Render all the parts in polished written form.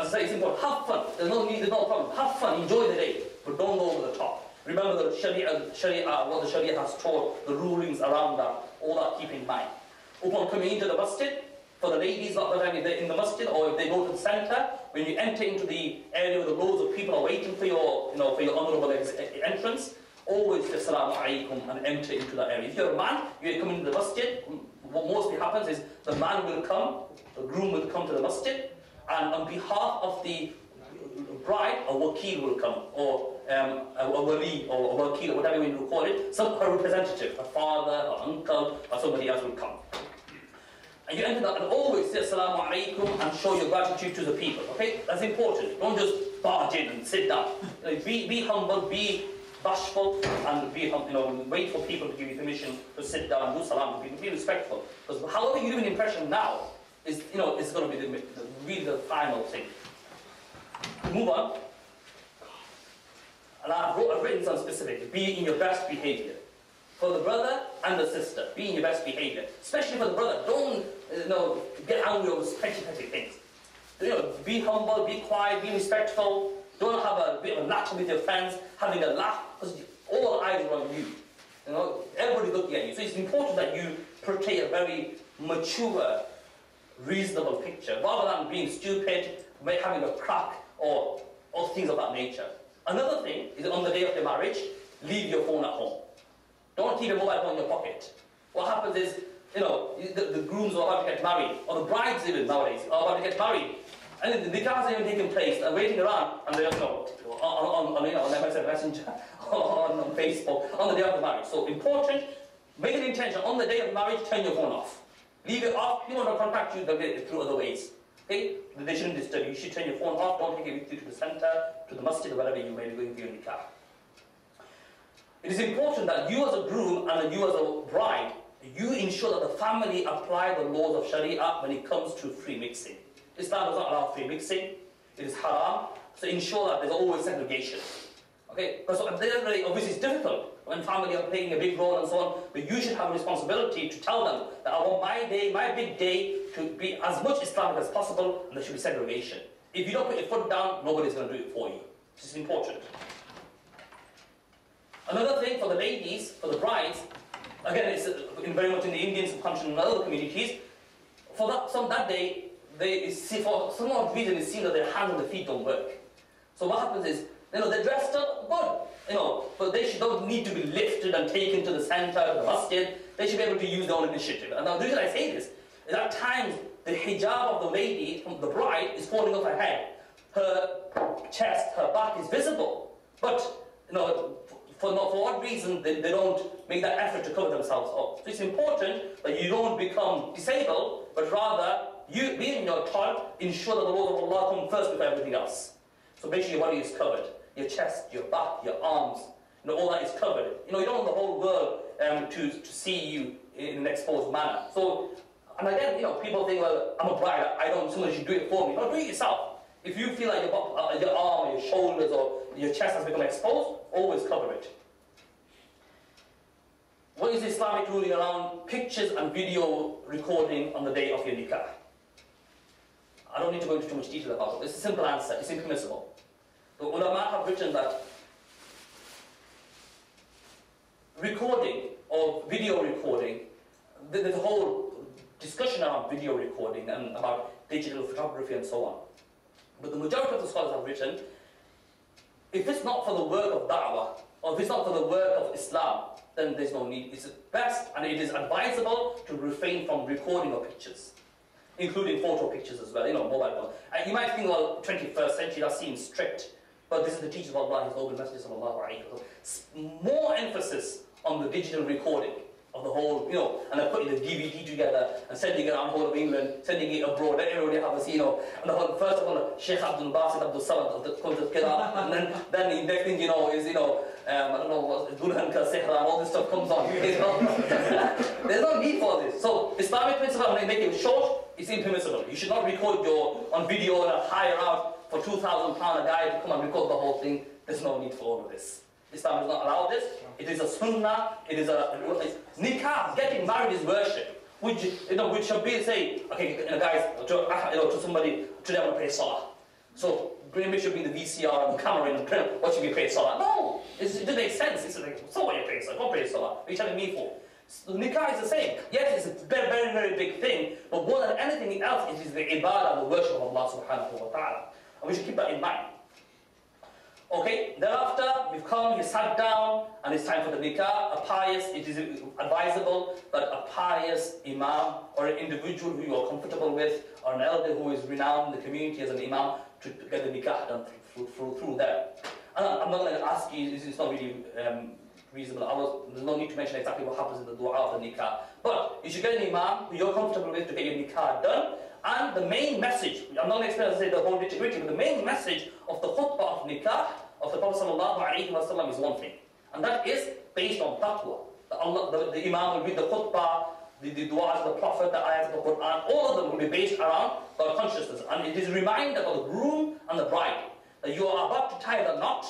as I say, it's important. Have fun. There's no problem. Have fun. Enjoy the day, but don't go over the top. Remember the Sharia, what the Sharia has taught, the rulings around that. All that keep in mind. Upon coming into the masjid, for the ladies, not the time if they're in the masjid or if they go to the center, when you enter into the area where the loads of people are waiting for your, for your honourable entrance, always say Assalamu alaikum and enter into that area. If you're a man, you come into the masjid, what mostly happens is the man will come, the groom will come to the masjid, and on behalf of the bride, a wakil will come, or a wali, or a wakil, or whatever you call it, her representative, a father, or uncle, or somebody else will come. And you enter that and always say Assalamu alaikum and show your gratitude to the people. Okay? That's important. Don't just barge in and sit down. Be humble, be bashful, and wait for people to give you permission to sit down and do salam to people. Be respectful. Because however you leave an impression now is is going to be really the final thing. Move on. And I've written some specific. Be in your best behavior. For the brother and the sister, be in your best behavior. Especially for the brother, don't get angry over petty things. Be humble, be quiet, be respectful. Don't have a bit of a laugh with your friends, having a laugh, because all eyes are on you. Everybody's looking at you. So it's important that you portray a very mature, reasonable picture, rather than being stupid, having a crack, or things of that nature. Another thing is on the day of your marriage, leave your phone at home. Don't keep a mobile phone in your pocket. What happens is, the grooms are about to get married, or the brides even nowadays are about to get married, and the nikah hasn't even taken place, they're waiting around, and they're on Messenger, on Facebook, on the day of the marriage. So important, make an intention, on the day of marriage, turn your phone off. Leave it off, people want to contact you, they'll get it through other ways. Okay? They shouldn't disturb you. You should turn your phone off, don't take it with you to the center, to the masjid, or wherever you may be going for your nikah. It is important that you as a groom and you as a bride, you ensure that the family apply the laws of Sharia when it comes to free mixing. Islam does not allow free mixing. It is haram. So ensure that there's always segregation. Okay? Because obviously it's difficult when family are playing a big role and so on, but you should have a responsibility to tell them that I want my day, my big day, to be as much Islamic as possible, and there should be segregation. If you don't put your foot down, nobody's going to do it for you. This is important. Another thing for the ladies, for the brides, again, it's very much in the Indian subcontinent and other communities, for that day, for some odd reason, it seems that their hands and their feet don't work. So what happens is, they're dressed up, good, but they don't need to be lifted and taken to the center of the masjid. They should be able to use their own initiative. And now the reason I say this is at times the hijab of the lady, the bride, is falling off her head. Her chest, her back is visible, but for what reason they don't make that effort to cover themselves up. So it's important that you don't become disabled, but rather you, being your child, ensure that the laws of Allah come first before everything else. So make sure your body is covered, your chest, your back, your arms, all that is covered. You don't want the whole world to see you in an exposed manner. So, and again, people think, well, I'm a bride, somebody should do it for me. No, do it yourself. If you feel like your arm, your shoulders, or your chest has become exposed, always cover it. What is the Islamic ruling around pictures and video recording on the day of your nikah? I don't need to go into too much detail about it. It's a simple answer. It's impermissible. The ulama have written that recording or video recording, there's a whole discussion around video recording and about digital photography and so on. But the majority of the scholars have written, if it's not for the work of da'wah, or if it's not for the work of Islam, then there's no need. It's best and it is advisable to refrain from recording of pictures, including photo pictures as well, mobile phone. And you might think, well, 21st century, that seems strict, but this is the teachings of Allah, His noble messages of Allah. More emphasis on the digital recording of the whole, and they're putting the DVD together and sending it around the whole of England, sending it abroad, let everybody have a see, and the whole, first of all, Sheikh Abdul Basit Abdul Samad of the Qur'an, and then the next thing is, I don't know, Dulhan Ka Sihra, all this stuff comes on. There's no need for this. So, Islamic principle, when they make it short, it's impermissible. You should not record on video and hire out for £2,000 a guy to come and record the whole thing. There's no need for all of this. Islam does not allow this. It is a sunnah. It is nikah. Getting married is worship. Which should be say, okay, guys, to somebody, today I want to pray salah. So maybe should be the VCR and the camera in and watching me pray salah. No, it doesn't make sense. It's like, so what you pray salah? Don't pray salah. What are you telling me for? So nikah is the same. Yes, it's a very, very, very big thing, but more than anything else, it is the ibadah, the worship of Allah subhanahu wa ta'ala. And we should keep that in mind. Okay, thereafter, we've come, you sat down, and it's time for the nikah. It is advisable that a pious imam, or an individual who you are comfortable with, or an elder who is renowned in the community as an imam, to get the nikah done through them. And I'm not going to ask you, it's not really reasonable. There's no need to mention exactly what happens in the dua of the nikah. But you should get an imam who you're comfortable with to get your nikah done. And the main message, I'm not going to explain, as I say, the whole nitty-gritty, but the main message of the khutbah of nikah of the Prophet ﷺ is one thing. And that is based on taqwa. The imam will read the khutbah, the du'as of the Prophet, the ayats of the Quran, all of them will be based around God consciousness. And it is a reminder for the groom and the bride that you are about to tie the knot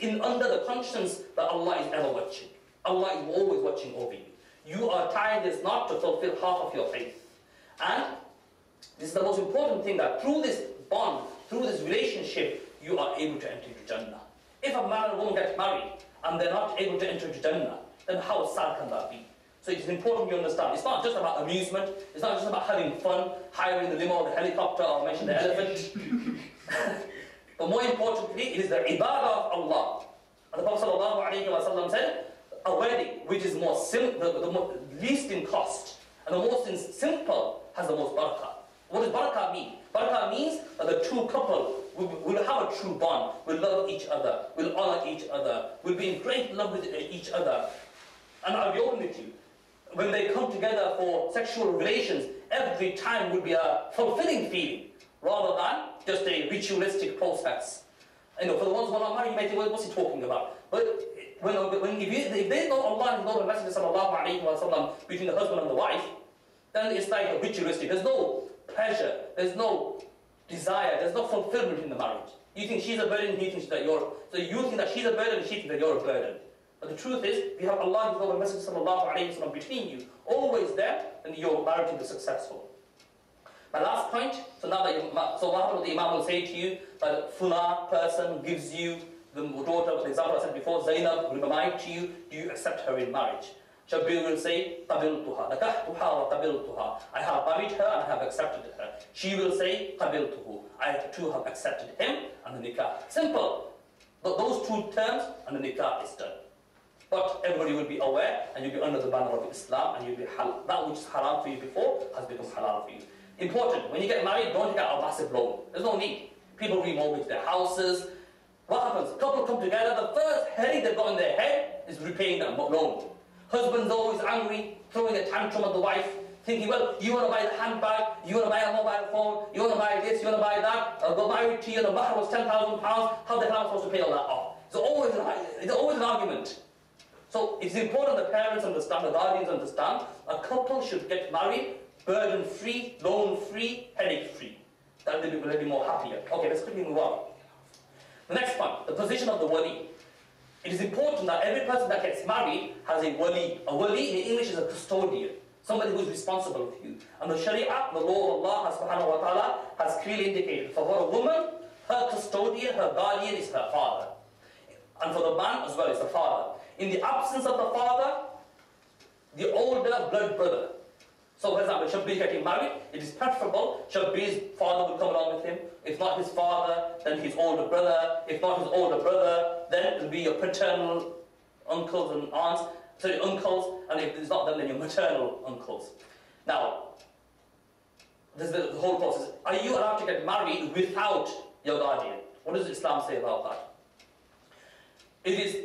under the conscience that Allah is ever watching. Allah is always watching over you. You are tying this knot to fulfill half of your faith. And this is the most important thing, that through this bond, through this relationship, you are able to enter into Jannah. If a man and woman get married and they're not able to enter into Jannah, then how sad can that be? So it's important you understand. It's not just about amusement. It's not just about having fun, hiring the limo or the helicopter, or mention the elephant. But more importantly, it is the ibadah of Allah. And the Prophet ﷺ said, a wedding which is more simple, the least in cost, and the most simple, has the most barakah. What does barakah mean? Barakah means that the two couple will have a true bond, will love each other, will honor each other, will be in great love with each other. And I'll be open with you, when they come together for sexual relations, every time will be a fulfilling feeling, rather than just a ritualistic process. For the ones who are not married, you may think, well, what's he talking about? But if they know Allah and know the Messenger sallallahu alayhi wa sallam between the husband and the wife, then it's like a ritualistic. There's no pleasure, there's no desire, there's no fulfillment in the marriage. You think she's a burden, he thinks that you're... So you think that she's a burden, she thinks that you're a burden. But the truth is, if you have Allah and the Messenger sallallahu alayhi wa sallam between you, always there, then your marriage will be successful. My last point, so now that so what happens, the Imam will say to you that Fulan person gives you the daughter, the example I said before, Zainab will be married to you, do you accept her in marriage? Shabbir will say, Qabiltuha, nakahtuha wa qabiltuha. I have married her and I have accepted her. She will say, Qabiltuhu, I too have accepted him, and the nikah. Simple. But those two terms, and the nikah is done. But everybody will be aware, and you'll be under the banner of Islam, and you'll be halal. That which is haram for you before has become halal for you. Important, when you get married, don't get a massive loan. There's no need. People remortgage their houses. What happens? Couple come together, the first headache they've got in their head is repaying that loan. Husband's always angry, throwing a tantrum at the wife, thinking, well, you want to buy the handbag, you want to buy a mobile phone, you want to buy this, you want to buy that, I'll go married to you, the mahr was £10,000, how the hell am I supposed to pay all that off? It's always an argument. So it's important the parents understand, the guardians understand, a couple should get married burden-free, loan-free, headache-free. Then they'll be more happier. Okay, let's quickly move on. The next point, the position of the wali. It is important that every person that gets married has a wali. A wali in English is a custodian, somebody who is responsible for you. And the Sharia, the law of Allah subhanahu wa ta'ala, has clearly indicated for a woman, her custodian, her guardian is her father. And for the man as well, is the father. In the absence of the father, the older blood brother. So for example, Shabbir getting married, it is preferable Shabbir's father will come along with him. If not his father, then his older brother. If not his older brother, then it will be your paternal uncles and aunts, sorry, uncles, and if it's not them, then your maternal uncles. Now, this is the whole process. Are you allowed to get married without your guardian? What does Islam say about that? It is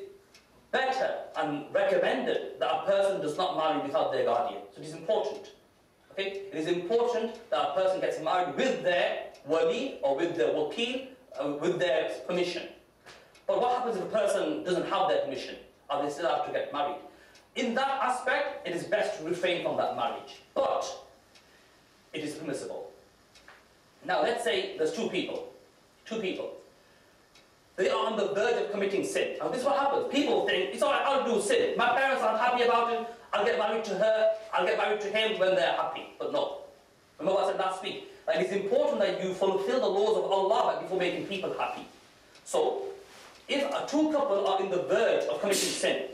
better and recommended that a person does not marry without their guardian. So it is important. Okay? It is important that a person gets married with their wali or with their wakil, with their permission. But what happens if a person doesn't have their permission? Are they still allowed to get married? In that aspect, it is best to refrain from that marriage. But it is permissible. Now let's say there's two people. They are on the verge of committing sin. And this is what happens. People think, it's alright, I'll do sin. My parents aren't happy about it. I'll get married to her. I'll get married to him when they're happy. But no. Remember what I said last week? that it's important that you fulfill the laws of Allah before making people happy. So, if two couples are in the verge of committing sin,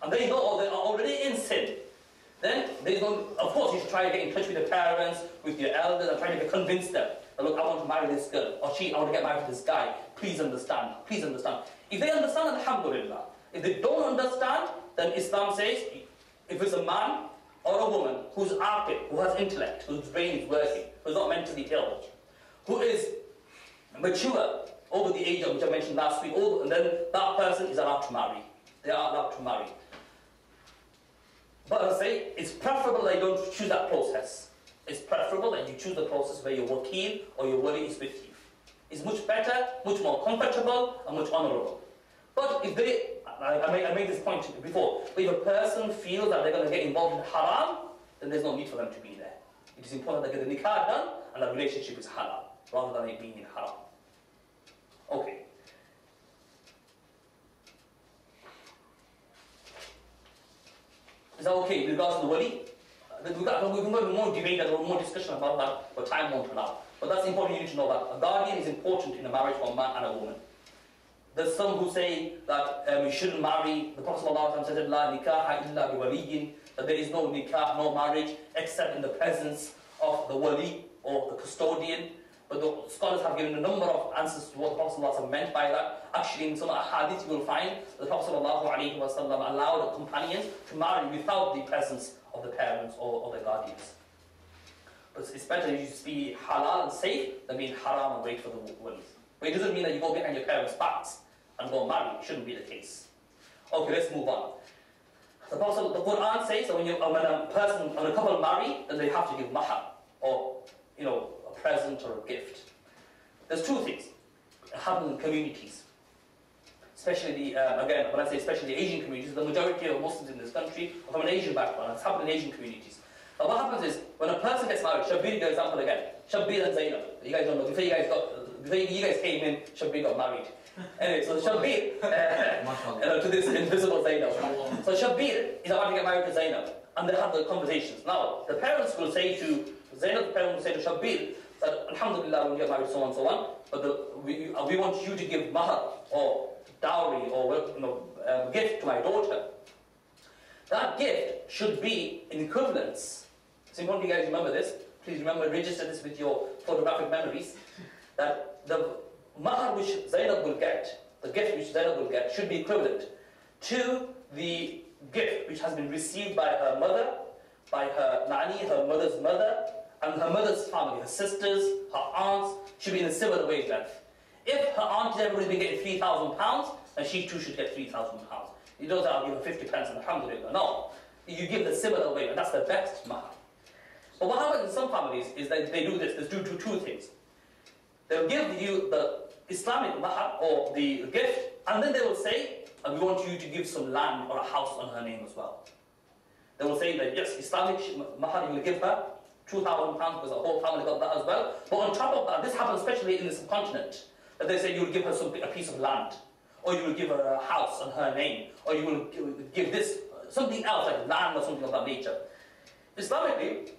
and they know they are already in sin, then there's no, of course you should try to get in touch with your parents, with your elders, and try to convince them that, look, I want to marry this girl, or I want to get married to this guy, please understand, please understand. If they understand, alhamdulillah. If they don't understand, then Islam says, if it's a man or a woman who's active, who has intellect, whose brain is working, who's not mentally ill, who is mature over the age of which I mentioned last week, and then that person is allowed to marry. They are allowed to marry. But I say, it's preferable that you don't choose that process. It's preferable that you choose the process where your wakil or your wali is with you. It's much better, much more comfortable, and much honourable. But if they, I made this point before, but if a person feels that they're going to get involved in haram, then there's no need for them to be there. It is important that they get the nikah done, and the relationship is halal, rather than it being in haram. Okay. Is that okay with regards to the wali? We can go into more debate and more discussion about that, but time won't allow. But that's important, you need to know that a guardian is important in a marriage for a man and a woman. There's some who say that you shouldn't marry. The Prophet ﷺ said, "La nikaha illa bi waliyin," that there is no nikah, no marriage, except in the presence of the wali or the custodian. But the scholars have given a number of answers to what the Prophet ﷺ meant by that. Actually, in some hadith you will find the Prophet ﷺ allowed the companions to marry without the presence of the parents or the guardians. But it's better you just be halal and safe than being haram and wait for the walis. But it doesn't mean that you go behind your parents' backs and go marry. It shouldn't be the case. Okay, let's move on. The Quran says that when a person, when a couple marry, then they have to give mahar, or a present or a gift. There's two things that happen in communities, especially again, when I say especially the Asian communities, the majority of Muslims in this country are from an Asian background. It's happened in Asian communities. But what happens is, when a person gets married, Shabbir, for example again, Shabbir and Zainab, you guys don't know, before you guys came in, Shabbir got married. Anyway, so Shabbir, to this invisible Zainab. So Shabbir is about to get married to Zainab, and they have the conversations. Now, the parents will say to Zainab, the parents will say to Shabbir, that Alhamdulillah, when you get married, so on and so on, but we want you to give mahar, or dowry, or gift to my daughter. That gift should be in equivalence. It's important you guys remember this. Please remember, register this with your photographic memories. That the mahar which Zainab will get, the gift which Zainab will get, should be equivalent to the gift which has been received by her mother, by her nani, her mother's mother, and her mother's family, her sisters, her aunts, should be in a similar wavelength. If her aunt has everybody been getting £3,000, then she too should get £3,000. You don't say, I'll give her 50 pence and alhamdulillah. No. You give the similar way, and that's the best mahar. But what happens in some families is that they do this. They do two things. They'll give you the Islamic mahar, or the gift, and then they will say, we want you to give some land or a house on her name as well. They will say that, yes, Islamic mahar, you will give her £2,000 because the whole family got that as well. But on top of that, this happens especially in the subcontinent, that they say you will give her a piece of land, or you will give her a house on her name, or you will give this, something else like land or something of that nature. Islamically,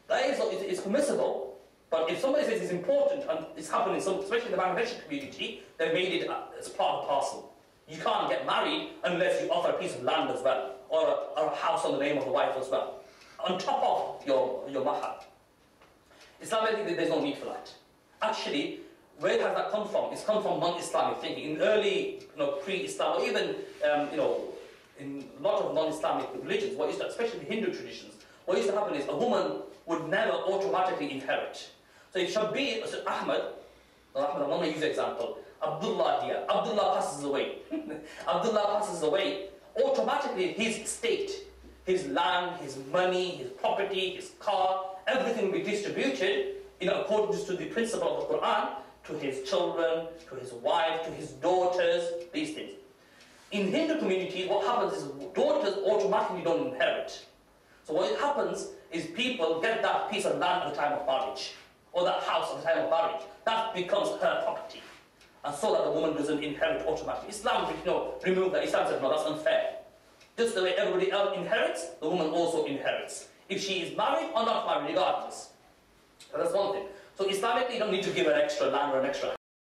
that is permissible, but if somebody says it's important, and it's happening, especially in the Bangladeshi community, they made it as part of the parcel. You can't get married unless you offer a piece of land as well, or a house on the name of the wife as well, on top of your mahar. Islamically, there's no need for that. Actually, where has that come from? It's come from non-Islamic thinking. In early, pre-Islam, or even, in a lot of non-Islamic religions, especially the Hindu traditions, what used to happen is a woman would never automatically inherit. So if Shabbir, Ahmed, I'm going to use an example, Abdullah here, Abdullah passes away. Abdullah passes away, automatically his estate, his land, his money, his property, his car, everything will be distributed in accordance to the principle of the Quran, to his children, to his wife, to his daughters, these things. In Hindu communities, what happens is daughters automatically don't inherit. So what happens is people get that piece of land at the time of marriage, or that house at the time of marriage. That becomes her property. And so that the woman doesn't inherit automatically. Islam, removed that. Islam said, no, that's unfair. Just the way everybody else inherits, the woman also inherits. If she is married or not married, regardless. So that's one thing. So Islamically, you don't need to give an extra land or an extra